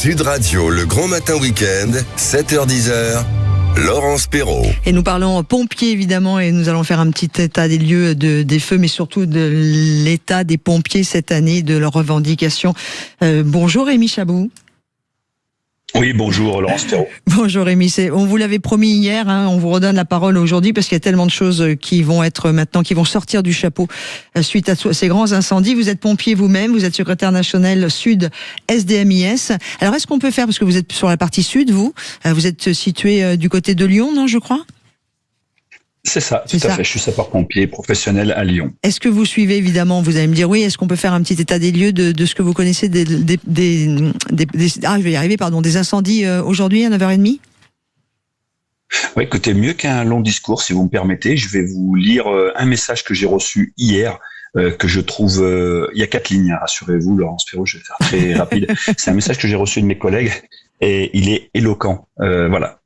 Sud Radio, le grand matin week-end, 7h-10h. Laurence Perrault. Et nous parlons pompiers évidemment, et nous allons faire un petit état des lieux des feux, mais surtout de l'état des pompiers cette année, de leurs revendications. Bonjour Rémi Chabou. Oui, bonjour Laurence Perrault. Bonjour Rémi, on vous l'avait promis hier, on vous redonne la parole aujourd'hui parce qu'il y a tellement de choses qui vont être maintenant, qui vont sortir du chapeau suite à ces grands incendies. Vous êtes pompier vous-même, vous êtes secrétaire national Sud SDMIS. Alors est-ce qu'on peut faire, parce que vous êtes sur la partie sud, vous êtes situé du côté de Lyon, non je crois ? C'est ça, tout à fait. Je suis sapeur-pompier professionnel à Lyon. Est-ce que vous suivez, évidemment, vous allez me dire oui, est-ce qu'on peut faire un petit état des lieux de ce que vous connaissez des incendies aujourd'hui à 9h30 ? Oui, écoutez, mieux qu'un long discours, si vous me permettez, je vais vous lire un message que j'ai reçu hier, que je trouve... il y a 4 lignes, rassurez-vous, Laurence Perrault, je vais faire très rapide. C'est un message que j'ai reçu de mes collègues et il est éloquent. Voilà.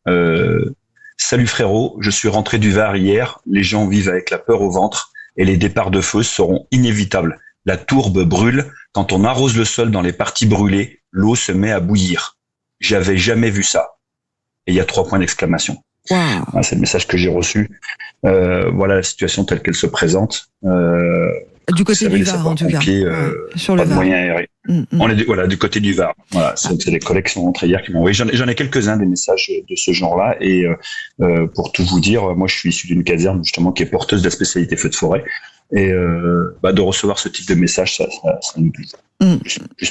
Salut frérot, je suis rentré du Var hier, les gens vivent avec la peur au ventre et les départs de feu seront inévitables. La tourbe brûle, quand on arrose le sol dans les parties brûlées, l'eau se met à bouillir. J'avais jamais vu ça. Et il y a 3 points d'exclamation. Wow. C'est le message que j'ai reçu. Voilà la situation telle qu'elle se présente. Du côté du Var, en tout cas. Sur le Var. Moyens aériens. On est du côté du Var. Voilà, c'est les collègues qui sont rentrés hier qui m'ont envoyé. J'en ai quelques-uns des messages de ce genre-là. Et pour tout vous dire, moi je suis issu d'une caserne justement qui est porteuse de la spécialité feu de forêt. Et de recevoir ce type de message, ça nous touche.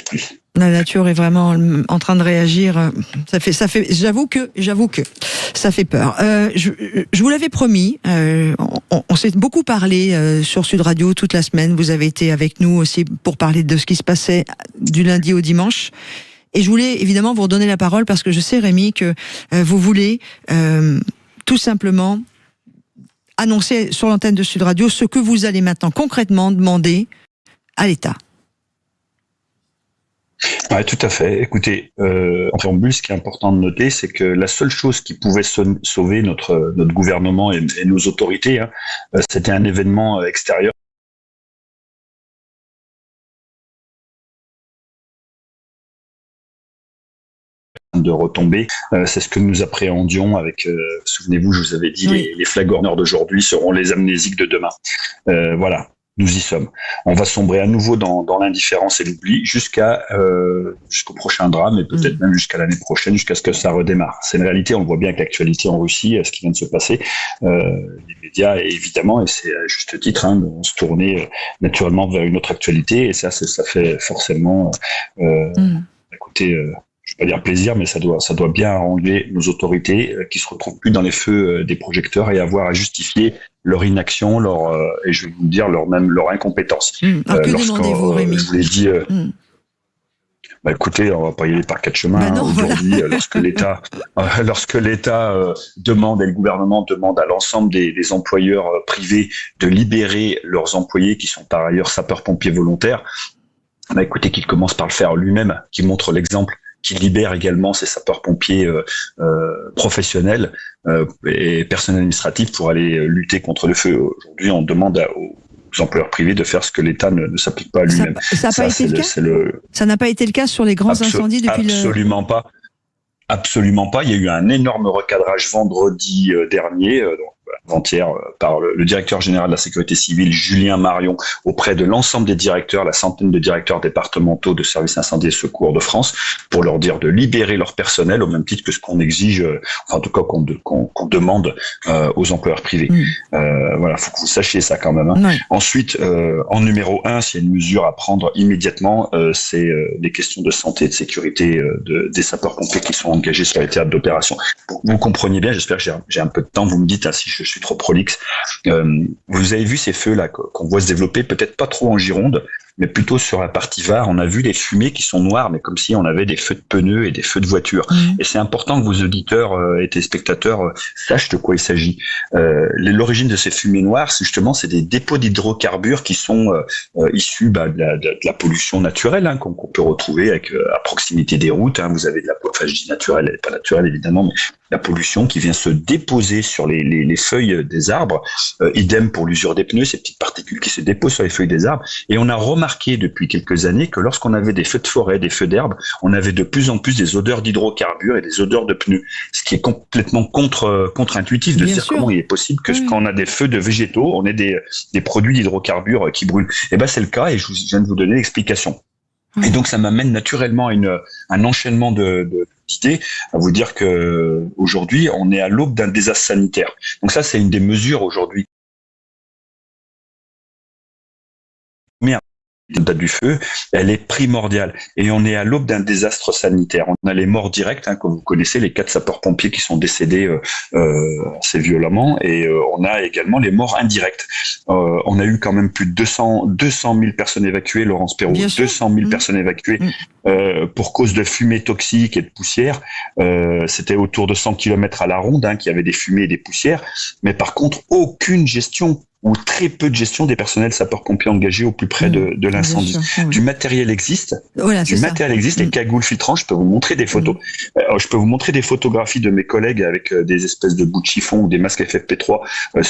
Plus. La nature est vraiment en train de réagir. Ça fait. J'avoue que ça fait peur. Je vous l'avais promis. On s'est beaucoup parlé sur Sud Radio toute la semaine. Vous avez été avec nous aussi pour parler de ce qui se passait du lundi au dimanche. Et je voulais évidemment vous redonner la parole parce que je sais, Rémi, que vous voulez tout simplement annoncer sur l'antenne de Sud Radio ce que vous allez maintenant concrètement demander à l'État. Ouais, tout à fait. Écoutez, en préambule, ce qui est important de noter, c'est que la seule chose qui pouvait sauver notre gouvernement et nos autorités, c'était un événement extérieur. De retomber, c'est ce que nous appréhendions avec, souvenez-vous, je vous avais dit, oui. les flagorneurs d'aujourd'hui seront les amnésiques de demain. Voilà. Nous y sommes. On va sombrer à nouveau dans l'indifférence et l'oubli jusqu'au prochain drame et peut-être même jusqu'à l'année prochaine, jusqu'à ce que ça redémarre. C'est une réalité, on le voit bien avec l'actualité en Russie, ce qui vient de se passer. Les médias, évidemment, et c'est à juste titre, vont se tourner naturellement vers une autre actualité et ça fait forcément, écoutez, je vais pas dire plaisir, mais ça doit bien arranger nos autorités qui se retrouvent plus dans les feux des projecteurs et avoir à justifier leur inaction, et je vais vous dire leur incompétence. Alors que demandez-vous, Rémi ? Je vous l'ai dit. Écoutez, on va pas y aller par 4 chemins. Aujourd'hui, voilà. lorsque l'État demande et le gouvernement demande à l'ensemble des employeurs privés de libérer leurs employés qui sont par ailleurs sapeurs-pompiers volontaires, écoutez, qu'il commence par le faire lui-même, qui montre l'exemple, qui libère également ses sapeurs-pompiers professionnels et personnels administratifs pour aller lutter contre le feu. Aujourd'hui, on demande aux employeurs privés de faire ce que l'État ne s'applique pas à lui-même. Ça n'a pas été le cas sur les grands incendies depuis Absolument pas. Absolument pas. Il y a eu un énorme recadrage vendredi dernier, avant-hier, par le directeur général de la sécurité civile, Julien Marion, auprès de l'ensemble des directeurs, la centaine de directeurs départementaux de services incendie et secours de France, pour leur dire de libérer leur personnel au même titre que ce qu'on exige, en tout cas qu'on demande aux employeurs privés. Voilà, faut que vous sachiez ça quand même. Ouais. Ensuite, en numéro 1, s'il y a une mesure à prendre immédiatement, c'est les questions de santé et de sécurité des sapeurs-pompiers qui sont engagés sur les théâtres d'opération. Vous compreniez bien, j'espère que j'ai un peu de temps, vous me dites si je suis trop prolixe. Vous avez vu ces feux-là qu'on voit se développer, peut-être pas trop en Gironde, mais plutôt sur la partie Var. On a vu les fumées qui sont noires, mais comme si on avait des feux de pneus et des feux de voitures. Et c'est important que vos auditeurs et téléspectateurs sachent de quoi il s'agit. L'origine de ces fumées noires, c'est des dépôts d'hydrocarbures qui sont issus de la pollution naturelle qu'on peut retrouver à proximité des routes. Vous avez de la pollution, je dis naturelle, elle n'est pas naturelle évidemment, mais la pollution qui vient se déposer sur les feuilles des arbres. Idem pour l'usure des pneus, ces petites particules qui se déposent sur les feuilles des arbres. Et on a remarqué remarqué depuis quelques années que lorsqu'on avait des feux de forêt, des feux d'herbe, on avait de plus en plus des odeurs d'hydrocarbures et des odeurs de pneus, ce qui est complètement contre-intuitif de Bien se dire sûr. comment il est possible que quand on a des feux de végétaux, on ait des produits d'hydrocarbures qui brûlent. Et ben c'est le cas, et je viens de vous donner l'explication. Et donc ça m'amène naturellement à un enchaînement d'idées, à vous dire que aujourd'hui on est à l'aube d'un désastre sanitaire. Donc ça c'est une des mesures aujourd'hui. Date du feu, elle est primordiale et on est à l'aube d'un désastre sanitaire. On a les morts directes, comme vous connaissez, les 4 sapeurs-pompiers qui sont décédés assez violemment, et on a également les morts indirectes. On a eu quand même plus de 200 000 personnes évacuées, Laurence Perrault, 200 000 personnes évacuées pour cause de fumée toxique et de poussière. C'était autour de 100 km à la ronde, qu'il y avait des fumées et des poussières, mais par contre aucune gestion ou très peu de gestion des personnels sapeurs-pompiers engagés au plus près de l'incendie. Du matériel existe, les cagoules filtrantes, je peux vous montrer des photos. Je peux vous montrer des photographies de mes collègues avec des espèces de bouts de chiffon ou des masques FFP3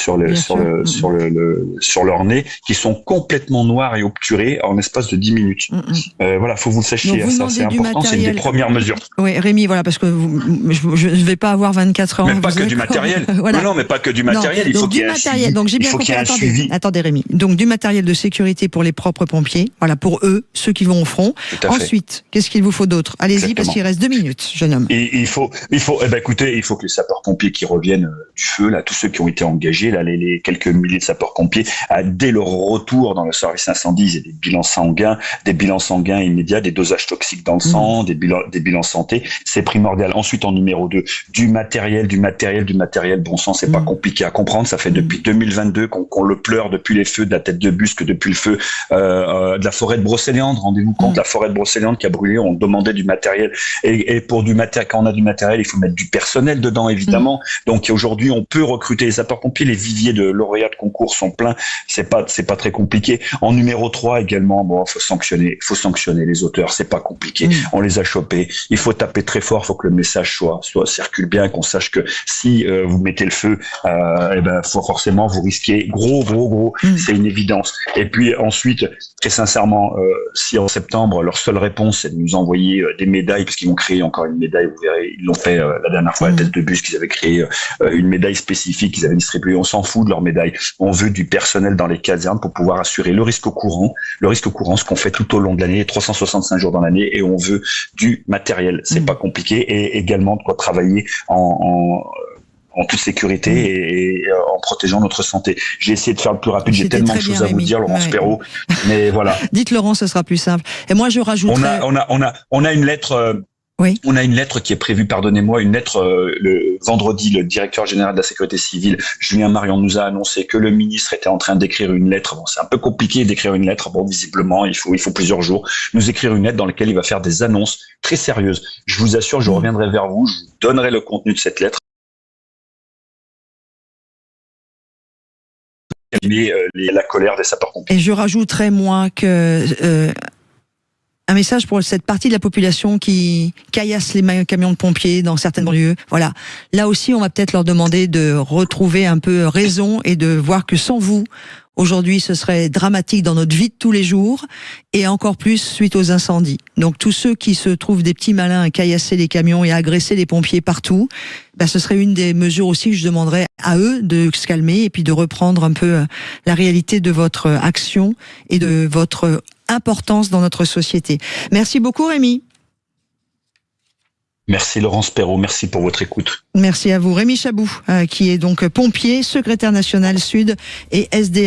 sur leur nez, qui sont complètement noirs et obturés en l'espace de 10 minutes. Voilà, faut que vous le sachiez, ça c'est important, c'est une des premières mesures. Oui, Rémi, voilà, parce que je ne vais pas avoir 24 heures. Mais pas que du matériel. Voilà. Non, mais pas que du matériel, il faut qu'il y ait un suivi. Donc j'ai bien compris. Attendez Rémi. Donc du matériel de sécurité pour les propres pompiers, voilà, pour eux, ceux qui vont au front. Ensuite, qu'est-ce qu'il vous faut d'autre? Allez-y, parce qu'il reste 2 minutes, jeune homme. Et il faut écoutez, il faut que les sapeurs-pompiers qui reviennent du feu, là, tous ceux qui ont été engagés, là, les quelques milliers de sapeurs-pompiers, dès leur retour dans le service incendie, ils aient des bilans sanguins immédiats, des dosages toxiques dans le sang, des bilans santé, c'est primordial. Ensuite, en numéro 2, du matériel, bon sang, c'est pas compliqué à comprendre, ça fait depuis 2022 qu'on le pleure depuis les feux de la Tête de Busque, depuis le feu de la forêt de Brocéliande. Rendez-vous compte, la forêt de Brocéliande qui a brûlé, on demandait du matériel. Et pour quand on a du matériel, il faut mettre du personnel dedans, évidemment. Donc aujourd'hui, on peut recruter les sapeurs-pompiers. Les viviers de lauréats de concours sont pleins. C'est pas très compliqué. En numéro 3 également, faut sanctionner les auteurs. C'est pas compliqué. On les a chopés. Il faut taper très fort. Il faut que le message circule bien, qu'on sache que si vous mettez le feu, faut forcément vous risquez gros. C'est une évidence. Et puis ensuite, très sincèrement, si en septembre, leur seule réponse est de nous envoyer des médailles, parce qu'ils vont créer encore une médaille, vous verrez, ils l'ont fait la dernière fois à la Tête de Busque, ils avaient créé une médaille spécifique qu'ils avaient distribuée. On s'en fout de leur médaille. On veut du personnel dans les casernes pour pouvoir assurer le risque au courant, ce qu'on fait tout au long de l'année, 365 jours dans l'année, et on veut du matériel. C'est pas compliqué, et également de quoi travailler en toute sécurité et en protégeant notre santé. J'ai essayé de faire le plus rapide, j'ai tellement de choses à vous dire, Laurence Perrault, mais voilà. Dites Laurence, ce sera plus simple. Et moi je rajouterais... On a une lettre... On a une lettre qui est prévue, pardonnez-moi, une lettre le vendredi, le directeur général de la sécurité civile, Julien Marion, nous a annoncé que le ministre était en train d'écrire une lettre. Bon, c'est un peu compliqué d'écrire une lettre. Bon, visiblement, il faut plusieurs jours. Nous écrire une lettre dans laquelle il va faire des annonces très sérieuses. Je vous assure, je reviendrai vers vous, je vous donnerai le contenu de cette lettre. La colère des sapeurs-pompiers. Et je rajouterais, moi, que un message pour cette partie de la population qui caillasse les camions de pompiers dans certaines banlieues. Voilà. Là aussi, on va peut-être leur demander de retrouver un peu raison et de voir que sans vous, aujourd'hui, ce serait dramatique dans notre vie de tous les jours, et encore plus suite aux incendies. Donc tous ceux qui se trouvent des petits malins à caillasser les camions et à agresser les pompiers partout, ce serait une des mesures aussi que je demanderais à eux de se calmer et puis de reprendre un peu la réalité de votre action et de votre importance dans notre société. Merci beaucoup Rémi. Merci Laurence Perrault, merci pour votre écoute. Merci à vous. Rémi Chabou, qui est donc pompier, secrétaire national Sud et SDR.